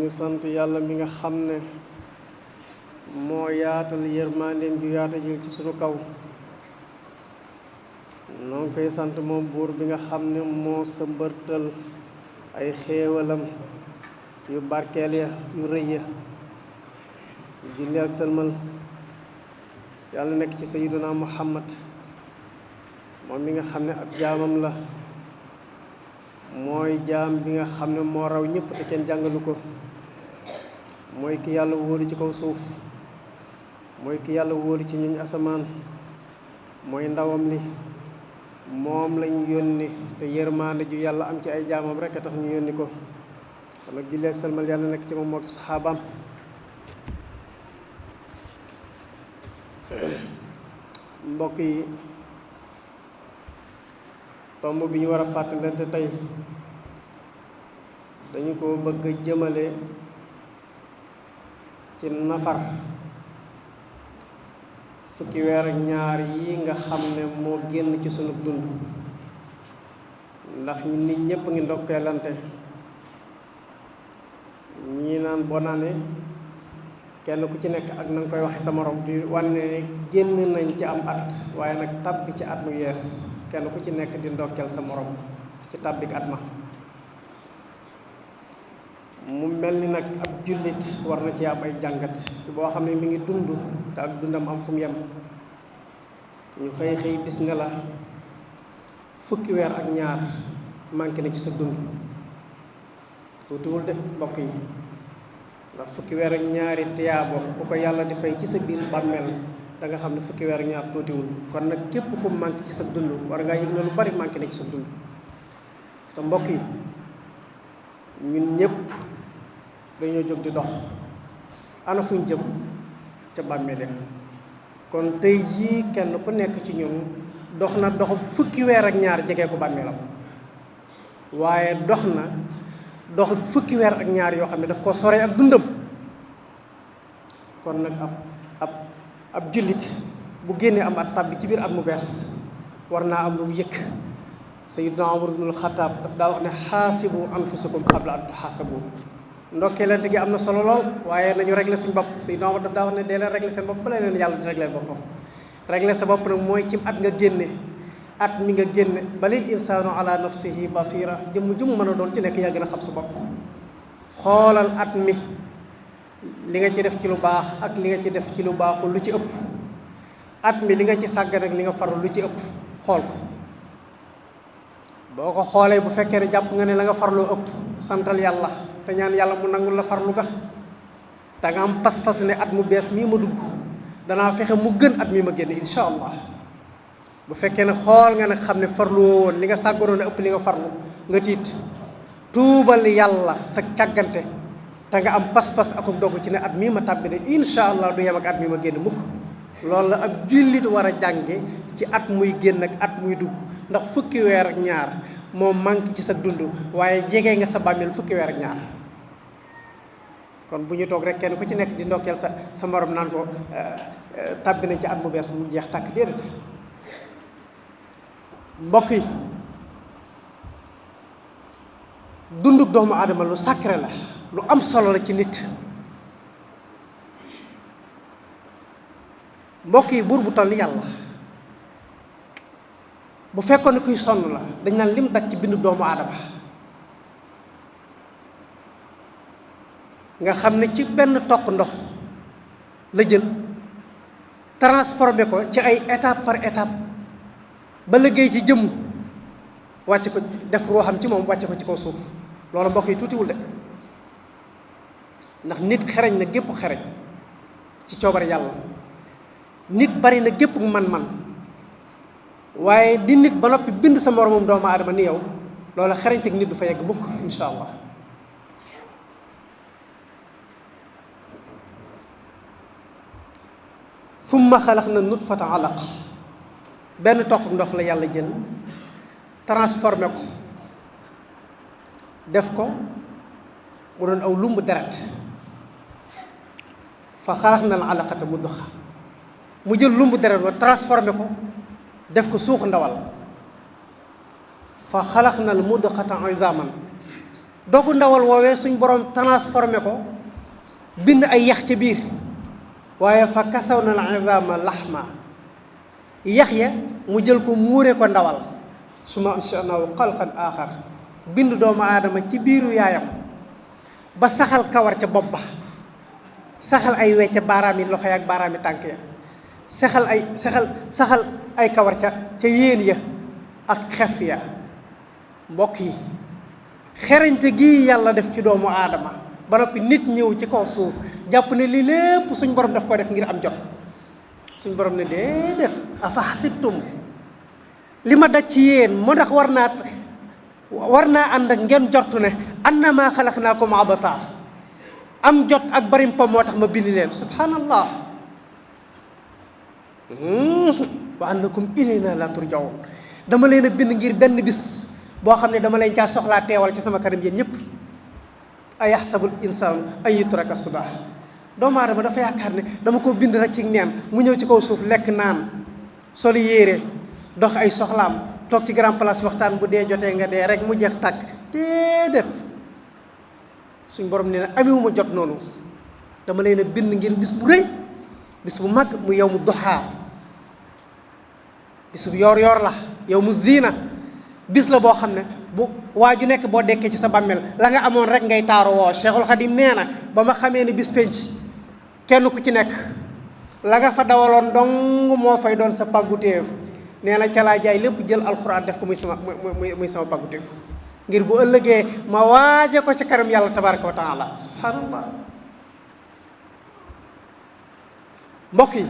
ngi sant yàlla mi nga xam ne moo yaatal yërmandeem ju yaata jël ci sunu kaw. noo ngi koy sant moom buur bi nga xam ne moo sëmbërtal ay xéewalam yu barkeel ya yu rëy ya. julli ak sëlmal yàlla nekk ci sayyiduna Muhammad moom mi nga xam ne ab jaamam la, mooy jaam bi nga xam ne moo raw ñëpp te kenn jàngalu ko. mooy ki yàlla wóolu ci kaw suuf, mooy ki yàlla wóolu ci ñuñ asamaan, mooy ndawam li. moom lañ yónni te yërmaande ju yàlla am ci ay jaamam rekk a tax ñu yónni ko. kon nag julli ak salmal yàlla nekk ci moom moo ki saxaabaam. mbokk yi, tomb bi ñu war a fàttalante tey dañu ko bëgg a jëmale ci nafar fukki weer ak ñaar yi nga xam ne moo génn ci sunu dund. ndax nit ñépp ngi ndokkeelante, ñii naan bonne année, kenn ku ci nekk ak na nga koy waxe sa morom di wane ne génn nañ ci am at, waaye nag tàbbi ci at mu yees, kenn ku ci nekk di ndokkeel sa morom ci tàbbik at ma. mu mel ni nag ab jullit war na ci am ay jàngat ci boo xam ne mi ngi dund te ak dundam am fu mu yem. ñu xëy xëy bis ne la fukki weer ak ñaar manqué na ci sa dund. tuutiwul de mbokk yi, ndax fukki weer ak ñaari tiyaabo ku ko yàlla di fay ci sa biir bàmmeel da nga xam ne fukki weer ak ñaar tuutiwul. kon nag képp ku manqué ci sa dund war ngaa yëg ne lu bari manqué na ci sa dund. te mbokk yi, ñun ñëpp dañoo jóg di dox, ana fuñ jëm ca bàmmeel ya. kon tey jii kenn ku nekk ci ñun dox na dox fukki weer ak ñaar jege ko bàmmeelam, waaye dox na dox fukki weer ak ñaar yoo xam ne daf koo sore ak dundam. kon nag ab jullit bu génnee am at tàbbi ci biir at mu bees war naa am lu mu yëkk. Sayyidna Umar ibnul Xattaab daf daa wax ne xaasibu anfusakum qabla an tuxaasabu. ndokkeelante gi am na solo lool, waaye nañu régler suñu bopp. Sayyidna Umar daf daa wax ne dee leen régler seen bopp bala leen yàlla di régler boppam. régler sa bopp nag mooy ci at nga génne, at mi nga génne. balil insaanu ala nafsihi basira. jëmm jum mën a doon ci nekk yaa gën a xam sa bopp. xoolal at mi li nga ci def ci lu baax ak li nga ci def ci lu baaxul lu ci ëpp. at mi li nga ci sàggan ak li nga farlu lu ci ëpp xool ko. boo ko xoolee bu fekkee ne jàpp nga ne la nga farloo ëpp, santal yàlla te ñaan yàlla mu nangul la farlu ga. da nga am pas-pas ne at mu bees mii ma dugg danaa fexe mu gën at mii ma génn incha allah. bu fekkee ne xool nga nag xam ne farluwoo woon, li nga sàgganoon a ëpp li nga farlu, nga tiit tuubal yàlla sa càggante te nga am pas-pas ak dogu ci ne at mii ma tàbbi de incha allah du yem ak at mii ma génn mukk. loolu la ab jullit war a jànge ci at muy génn ak at muy dugg. ndax fukki weer ak ñaar moo manqué ci sa dund, waaye jege nga sa bàmmeel fukki weer ak ñaar. kon bu ñu toog rek kenn ku ci nekk di ndokkeel sa morom naan ko tàbbi nañ ci at mu bees mu jeex tàkk, déedéet. mbokk yi, dunduk doomu aadama lu sacré la, lu am solo la ci nit. mbokk yi, buur bu toll ni yàlla bu fekkoon ne kuy sonn la dañ naan lim daj ci bindu doomu aadama, nga xam ne ci benn toq ndox la jël transformé ko ci ay étape par étape ba liggéey ci jëmm wàcce ko, def ruuxam ci moom wàcce ko ci kaw suuf. loolu mbokk yi tuutiwul de, ndax nit xereñ na gépp xereñ ci coobare yàlla. nit bari na gépp man-man, waaye di nit ba noppi bind sa moromum doomu aadama ni yow, loolu xereñteg nit du fa yegg mukk insha allah. summa xalaqna nutfata alaq. benn toq ndox la yàlla jël transformé ko, def ko mu doon aw lumb deret. fa xalaqna al alaqata mudxa. mu jël lumbu deret ba transformé ko def ko suux ndawal. fa xalaqna al mudxata idaman. dogu ndawal woowee suñ borom transformé ko bind ay yax ca biir waaye fa kasaw na al idama laxma yax ya mu jël ko muure ko ndawal suma ansha'nahu xalqan axar bind doomu aadama ci biiru yaayam ba saxal kawar ca bopp ba saxal ay wecce baaraami loxo ya ak baaraami tànk ya saxal ay kawar ca yéen ya ak xef ya mbokk yi xerañte gi yàlla def ci doomu aadama ba noppi nit ñëw ci kaw suuf jàpp ne lii lépp suñ borom daf ko def ngir am jot suñ borom ne déedéet afa xasibtum li ma daj ci yéen moo tax war naa ànd ak ngeen jortu ne annama xalaqnaakum abatha am jot ak barim po moo tax ma bind leen subhanallah wa annakum ilayna la turjaun dama leen a bind ngir benn bis boo xam ne dama leen caa soxlaa teewal ci sama kanam yéen ñëpp ay yaxsabul insaanu ay yutraka sudah doomu aadama dafa yaakaar ne dama ko bind rek ci neen mu ñëw ci kaw suuf lekk naan soli yére dox ay soxlaam toog ci grand place waxtaan bu dee jotee nga dee rek mu jeex tàkk déedéet suñ borom nee na amewuma jot noonu dama leen a bind ngir bis bu rëy bis bu mag mu yow mu doxaa bis bu yoor la yow mu ziina bis la boo xam ne bu waa ju nekk boo dekkee ci sa bàmmeel la nga amoon rek ngay taaru woo Cheikhul Khadim nee na ba ma xamee ne bis penc kenn ku ci nekk la nga fa dawaloon dong moo fay doon sa pàggutéef nee na ca laa jaay lépp jël alxuraan def ko muy sama pàggutéef ngir bu ëllëgee ma waaje ko ci kanam yàlla tabaraka wa taala subhanallah mbokk yi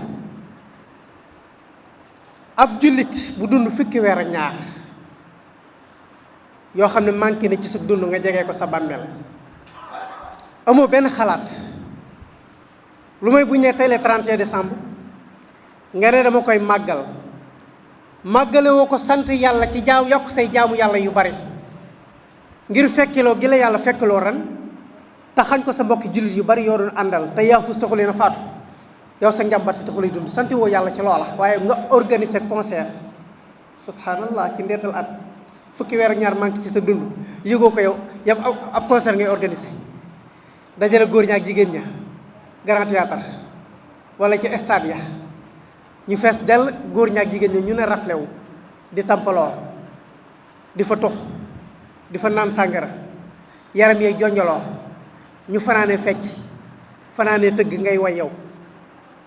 ab jullit bu dund fukki weer ak ñaar yoo xam ne manqué na ci sa dund nga jege ko sa bàmmeel amoo benn xalaat lu may bu ñu nee tey le 31 décembre nga ne dama koy màggale woo ko sant yàlla ci yokk say jaamu yàlla yu bari ngir fekkeloo gi la yàlla fekkeloo ren te xañ ko sa mbokki jullit yu bari yoo doon àndal te yaa fus taxu leen a faatu yow sa njàmbat taxu lay dund sant woo yàlla ci loola waaye nga organiser concert subhanallah ci ndeetal at fukki weer ak ñaar manqué ci sa dund yëgoo ko yow yam ab concert ngay organiser dajale góor ña ak jigéen ña grand théâtre wala ci stade ya ñu fees dell góor ña ak jigéen ña ñu ne raflewu di tampaloo di fa tux di fa naan sàngara yaram yee jonjoloo ñu fanaanee fecc fanaanee tëgg ngay way yow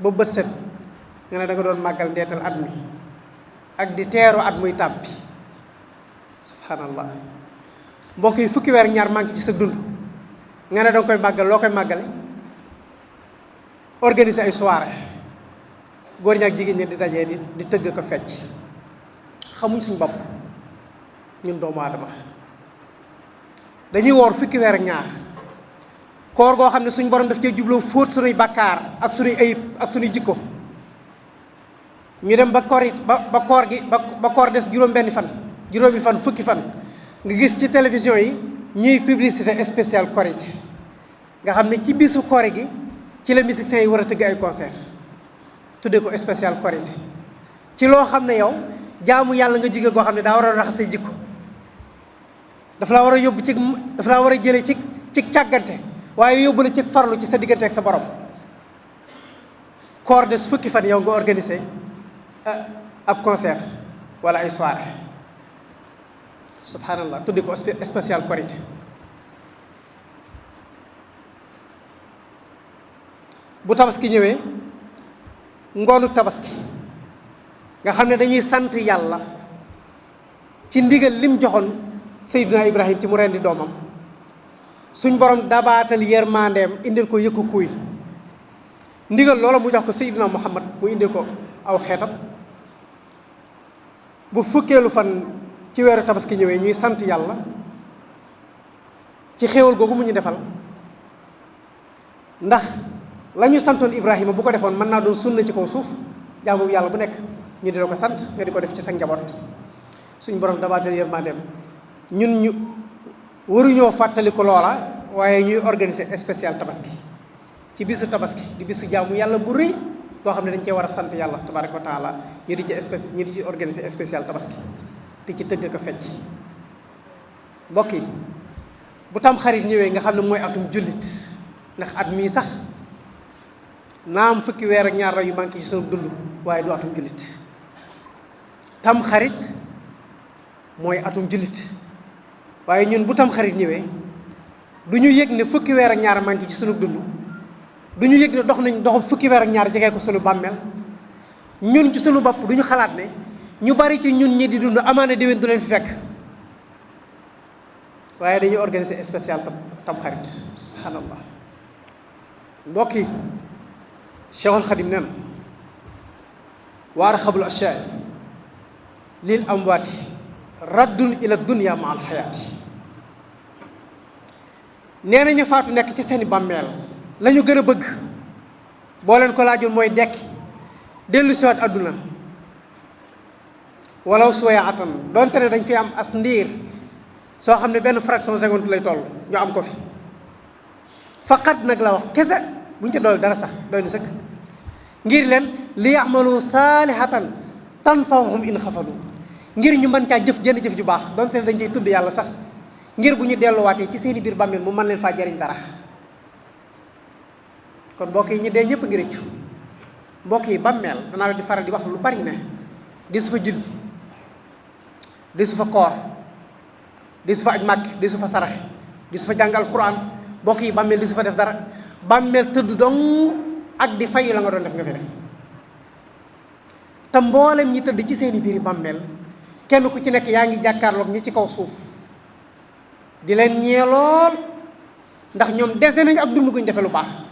ba bët set nga ne da nga doon màggal ndeetal at mi ak di teeru at muy tàbbi subhanallah mbokk yi fukki weer ak ñaar manqué ci sa dund nga ne danga koy màggal loo koy màggale organiser ay soirée góor ña ak jigéen ñi di dajee di tëgg ko fecc xamuñ suñ bopp ñun doomu aadama dañuy woor fukki weer ak ñaar koor goo xam ne suñ borom daf cee jubloo fóot sunuy bakkaar ak sunuy ayib ak sunuy jikko ñu dem ba koor des juróomi fan fukki fan nga gis ci télévision yi ñuy publicité spéciale korité nga xam ne ci bisu koor gi ci la musiciens yi war a tëgg ay concert tuddee ko spécial korité ci loo xam ne yow jaamu yàlla nga jóge goo xam ne daa war a raxas say jikko dafa laa war a yóbbu dafa laa war a jëlee ci càggante waaye yóbbu la ci farlu ci sa diggante ak sa borom koor des fukki fan yow nga organisé ab concert wala ay soirée subhanallah tuddi ko spécial korité bu tabaski ñëwee ngoonu tabaski nga xam ne dañuy sant yàlla ci ndigal lim joxoon Seydina Ibrahim ci mu rendi doomam suñ borom dabaatal yërmandeem indil ko yëkku kuy ndigal loola mu jox ko Seydina Muhammad mu indil ko aw xeetam bu fukkeelu fan ci weeru tabaski ñëwee ñuy sant yàlla ci xéewal googu mu ñu defal ndax la ñu santoon Ibrahima bu ko defoon mën naa doon sunna ci kaw suuf jaamu yàlla bu nekk ñu di la ko sant nga di ko def ci sa njaboot suñ borom dabaatal yërmandeem ñun ñu waruñoo fàttali ko loola waaye ñuy organiser spécial tabaski ci bisu tabaski di bisu jaamu yàlla bu rëy boo xam ne dañ cee war a sant yàlla tabaraka wa taala ñu di ci organiser spécial tabaski di ci tëgg ko fecc mbokk yi bu tam xarit ñëwee nga xam ne mooy atum jullit ndax at mii sax naam fukki weer ak ñaar yu manqué ci sunu dund waaye du atum jullit tam xarit mooy atum jullit waaye ñun bu tam xarit ñëwee du ñu yëg ne fukki weer ak ñaar manqué ci sunu dund du ñu yëg ne dox nañ doxum fukki weer ak ñaar jegee ko sunu bàmmeel ñun ci sunu bopp du ñu xalaat ne ñu bari ci ñun ñi di dund amaana déwén du leen fi fekk waaye dañuy organiser spécial tam xarit subhanallah mbokk yi Cheikhul Xadim nee na wa arxabul ashyaai lil amwaati raddun ila dunya ma al xayaati nee na ñu faatu nekk ci seeni bàmmeel la ñu gën a bëgg boo leen ko laajoon mooy dekki dellu siwaat àdduna walaw suwayaatan donte ne dañ fi am as ndiir soo xam ne benn fraction seconde lay toll ñu am ko fi faqat nag la wax kese buñ ci dool dara sax doy na sëkk ngir leen li yamalu saalihatan tanfahum in xafadu ngir ñu mën caa jëf jenn jëf ju baax donte ne dañ ciy tudd yàlla sax ngir bu ñu delluwaatee ci seeni biir bàmmeel mu mën leen faa jariñ dara kon mbokk yi ñi dee ñëpp ngi rëccu mbokk yi bàmmeel danaa di faral di wax lu bari ne di su fa julli di su fa koor di su fa aj màkk di su fa saraxe di su fa jàngal Alxuraan mbokk yi bàmmeel di su fa def dara bàmmeel tëdd dong ak di fay la nga doon def nga fi def te mboolem ñi tëdd ci seeni biiri bàmmeel kenn ku ci nekk yaa ngi jàkkaarloog ñi ci kaw suuf di leen ñee lool ndax ñoom dese nañu ak dund guñ defee lu baax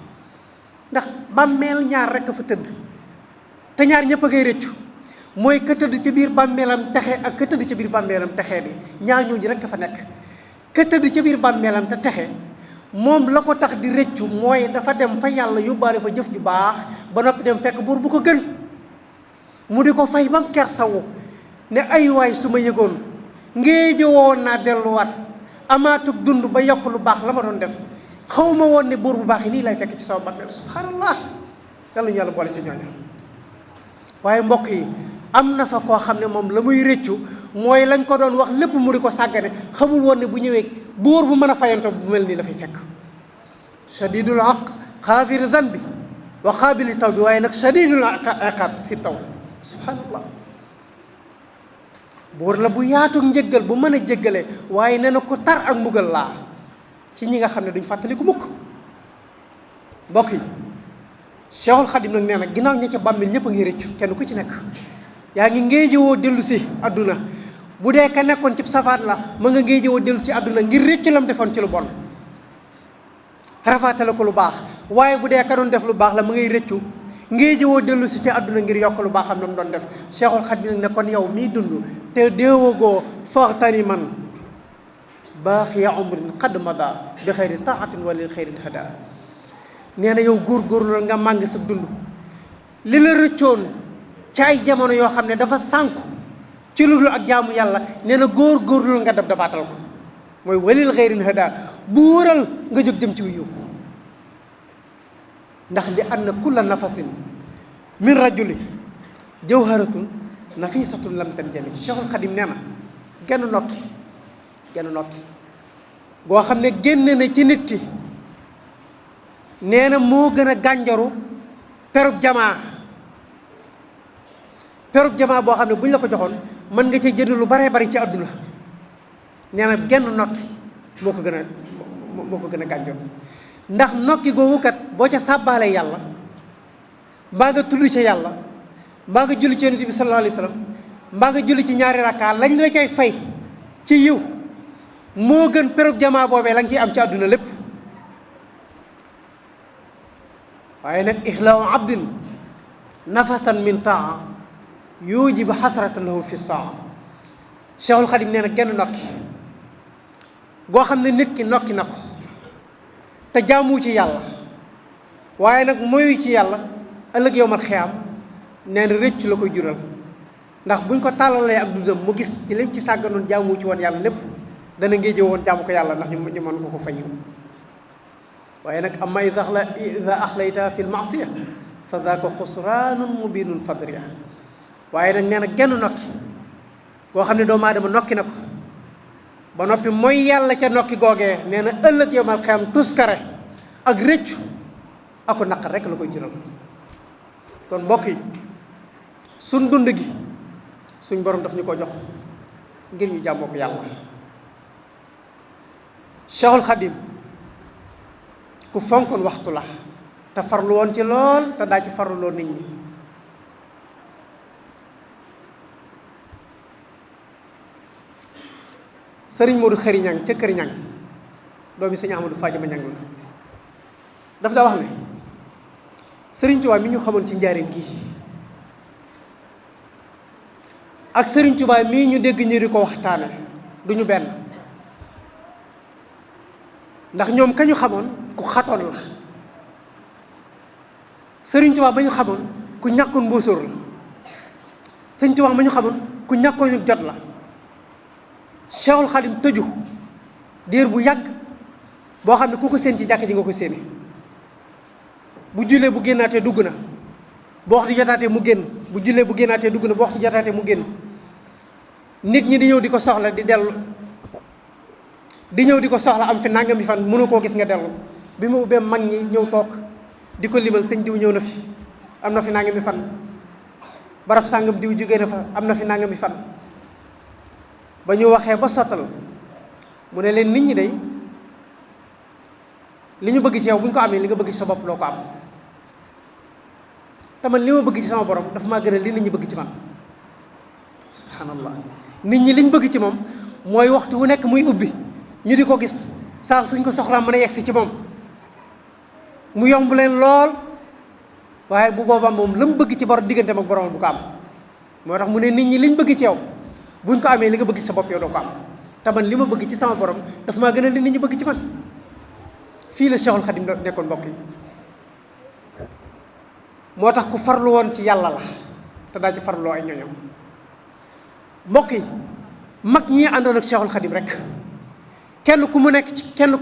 ndax bàmmeel ñaar rekk fa tëdd te ñaar ñëpp a ngay rëccu mooy ka tëdd ci biir bàmmeelam texe ak ka tëdd ci biir bàmmeelam texee di ñaar ñooñu rekk fa nekk ka tëdd ci biir bàmmeelam te texe moom la ko tax di rëccu mooy dafa dem fa yàlla yóbbaale fa jëf ju baax ba noppi dem fekk buur bu ko gën mu di ko fay ba mu kersawu ne ay waay su ma yëgoon ngéeje woon naa delluwaat amaatug dund ba yokk lu baax la ma doon def xaw ma woon ne buur bu baax yi nii lay fekk ci sama bàmmeel subhanallah yàlla ñu yàlla boole ci ñooñu waaye mbokk yi am na fa koo xam ne moom la muy rëccu mooy lañ ko doon wax lépp mu di ko sàggane xamul woon ne bu ñëwee buur bu mën a fayanto bu mel nii la fi fekk shadidul aq xaafiri zanbi wa qaabili taw bi waaye nag shadidul iqaab fi taw subhanallah buur la bu yaatu njëggal bu mën a jéggale waaye nee na ko tar ak mbugal laa ci ñi nga xam ne duñ fàttaliku mukk mbokk yi Cheikhul Khadim nag nee na ginnaaw ña ca bàmmeel ñëpp a ngi rëccu kenn ku ci nekk yaa ngi ngéejewoo dellu si àdduna bu dee ka nekkoon ci safaat la ma nga ngéejewoo dellu si àdduna ngir rëccu lam defoon ci lu bon rafaatale ko lu baax waaye bu dee ka doon def lu baax la ma ngay rëccu ngéejewoo dellu si ci àdduna ngir yokk lu baax xam ne mu doon def Cheikhul Khadim nag ne kon yow miy dund te déewagoo faxtani man baaxiya umrin qad mada bi xayri taatin wa lil xayri hada nee na yow góorgóorlu nga màng sa dund li la rëccoon ci ay jamono yoo xam ne dafa sànku ci lu dul ak jaamu yàlla nee na góorgóorlu nga dab dabaatal ko mooy walil xayri hada buural nga jóg jëm ci wu yiw ndax li anna kulla nafasin min rajuli jawharatun nafisatun lam tanjali Cheikhul Khadim nee na genn nokki boo xam ne génne na ci nit ki nee na moo gën a gànjaru perub jamaa boo xam ne bu ñu la ko joxoon mën nga cee jënd lu baree bari ci àdduna nee na genn nokki moo ko gën a gànjaru ndax nokki googu kat boo ca sàbbaalee yàlla mbaa nga tudd ca yàlla mbaa nga julli ci yonent bi sallallahu alayhi wa sallam mbaa nga julli ci ñaari rakkaa lañ la cay fay ci yiw moo gën perub jamaa boobee la nga ciy am ci àdduna lépp waaye nag ixlaawu abdin nafasan min taa yujibu xasratan lahu fi saa Cheikhul Khadim nee na genn nokki goo xam ne nit ki nokki na ko te jaamu ci yàlla waaye nag moyu ci yàlla ëllëg yowmal xiyaam nee na rëcc la koy jural ndax buñ ko tàllalee ak dundam mu gis ci lim ci sàgganoon jaamu ci woon yàlla lépp dana ngéeje woon jaamu ko yàlla ndax ñu mën ko ko fayu waaye nag amma ida axlayta fi lmaasiya fa daaka xusraanun mubinun fadriya waaye nag nee na genn nokki boo xam ne doomu aadama nokki na ko ba noppi mooy yàlla ca nokki googee nee na ëllëg yomal xiyam tuskare ak rëccu ako naqar rek la koy jural. kon mbokk yi suñ dund gi suñ borom daf ñu ko jox ngir ñu jàmmoo ko yàlla. Cheikhul Khadim ku fonkoon waxtu la te farlu woon ci lool te daa ci farluloo nit ñi. sëriñ Modou Xëri Ñang ca Këri Ñang doomi sëñ Ahmadou Fadiama Ñang la daf daa wax ne sëriñ Tuubaa mi ñu xamoon ci njaareem gi ak sëriñ Tuubaa mii ñu dégg ñu di ko waxtaane duñu benn, ndax ñoom ka ñu xamoon ku xatoon la, sëriñ Tuubaa ba ñu xamoon ku ñàkkoon mbóosóor la, sëriñ Tuubaa ba ñu xamoon ku ñàkkoon jot la. Cheikhul Khadim tëju diir bu yàgg boo xam ne ku ko séen ci jàkk ji nga ko séene, bu jullee bu génnaatee dugg na, bu waxtu jotaatee mu génn, bu jullee bu génnaatee dugg na, bu waxtu jotaatee mu génn. nit ñi di ñëw di ko soxla di dellu, di ñëw di ko soxla am fi nangami fan mënu koo gis nga dellu. bi mu ubbee mag ñi ñëw toog di ko limal, sëñ diw ñëw na fi am na fi nangami fan, barab sàngam diw jógee na fa am na fi nangami fan. ba ñu waxee ba sottal mu ne leen nit ñi day li ñu bëgg ci yow bu ñu ko amee li nga bëgg ci sa bopp loo ko am, te man li ma bëgg ci sama borom dafa maa gënal li nit ñi bëgg ci man. subhanallah, nit ñi liñ bëgg ci moom mooy waxtu wu nekk muy ubbi ñu di ko gis saa suñ ko soxlaa mën a yegsi ci moom mu yomb leen lool, waaye bu boobaa moom la mu bëgg ci borom digganteem ak borom bu ko am. moo tax mu ne nit ñi liñ bëgg ci yow buñ ko amee li nga bëgg ci sa bopp yow doo ko am, te man li ma bëgg ci sama borom daf maa gënal li nit ñi bëgg ci man. fii la Cheikhul Khadim nekkoon mbokk yi, moo tax ku farlu woon ci yàlla la te daa ci farloo ay ñoñam. mbokk yi mag ñi àndoon ak Cheikhul Khadim rek kenn ku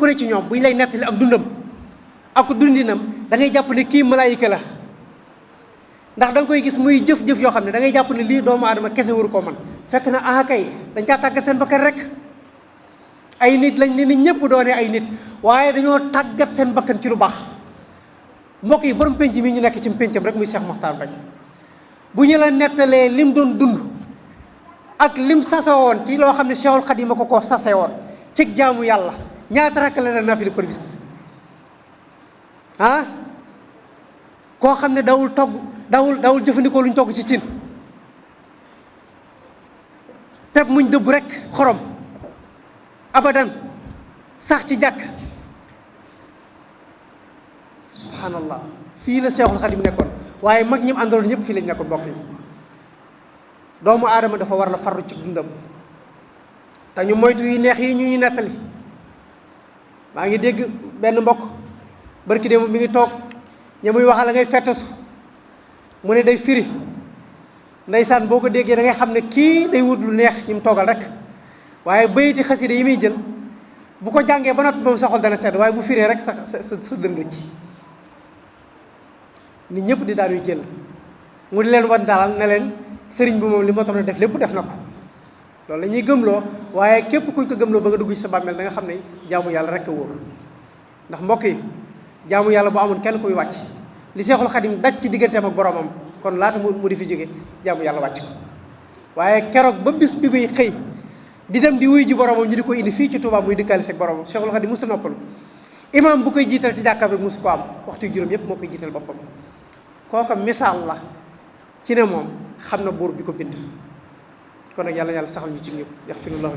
ne ci ñoom buñ lay nettali ak dundam ak dundinam da ngay jàpp ne kii malaayika la, ndax da nga koy gis muy jëf-jëf yoo xam ne da ngay jàpp ne lii doomu aadama kese waru koo man, fekk na kay dañ caa tàggat seen bakkan rek. ay nit lañ ne ni ñëpp doone ay nit, waaye dañoo tàggat seen bakkan ci lu baax. mbokk yi borom penc mi ñu nekk ci pencam rek muy Cheikh Mokhtar Mbaye bu ñu la nettalee lim doon dund ak lim sasoo woon ci loo xam ne Cheikhul Khadim ma ko sasee woon ci jaamu yàlla, ñaata rakk la naafila par bis koo xam ne dawul togg dawul jëfandikoo luñ togg ci cin, pep muñ dëbb rek xorom abadan sax ci jàkk. subhanallah, fii la Cheikhul Khadim nekkoon, waaye mag ñim àndaloon ñëpp fii lañ nekkoon. mbokk yi doomu aadama dafa war la farlu ci dundam te ñu moytu yi neex yi ñu nettali. maa ngi dégg benn mbokk barki démb mi ngi toog ña muy waxal la ngay fettasu mu ne day firi, ndeysaan boo ko déggee da ngay xam ne kii day wut lu neex ñi mu toogal rek, waaye bayiti xasida yi muy jël bu ko jàngee ba noppi moom sa xol dana sedd, waaye bu firee rek sa dënd ci nit ñëpp di daal yu jël mu di leen wan dalal ne leen sëriñ bi moom li ma toll def lépp def na ko. loolu la ñuy gëmloo, waaye képp kuñ ko gëmloo ba nga dugg ci sa bàmmeel da nga xam ne jaamu yàlla rek a wóor. ndax mbokk yi jaamu yàlla bu amoon kenn kuy wàcc li Seexul Xadim daj ci digganteem ak boromam, kon laata mu di fi jóge jaamu yàlla wàcc ko. waaye keroog ba bis bi muy xëy di dem di wuy ji boromam ñu di ko indi fii ci Touba muy dëkkaale ak boromam, Seexul Xadim musu noppalu. imam bu koy jiital ci jàkkaam rek musu ko am, waxtu juróom yépp moo koy jiital boppam. kooka misaal la ci ne moom xam na buur bi ko bind. kon nag yàlla saxal ñu ci ñëpp yaxfirullahu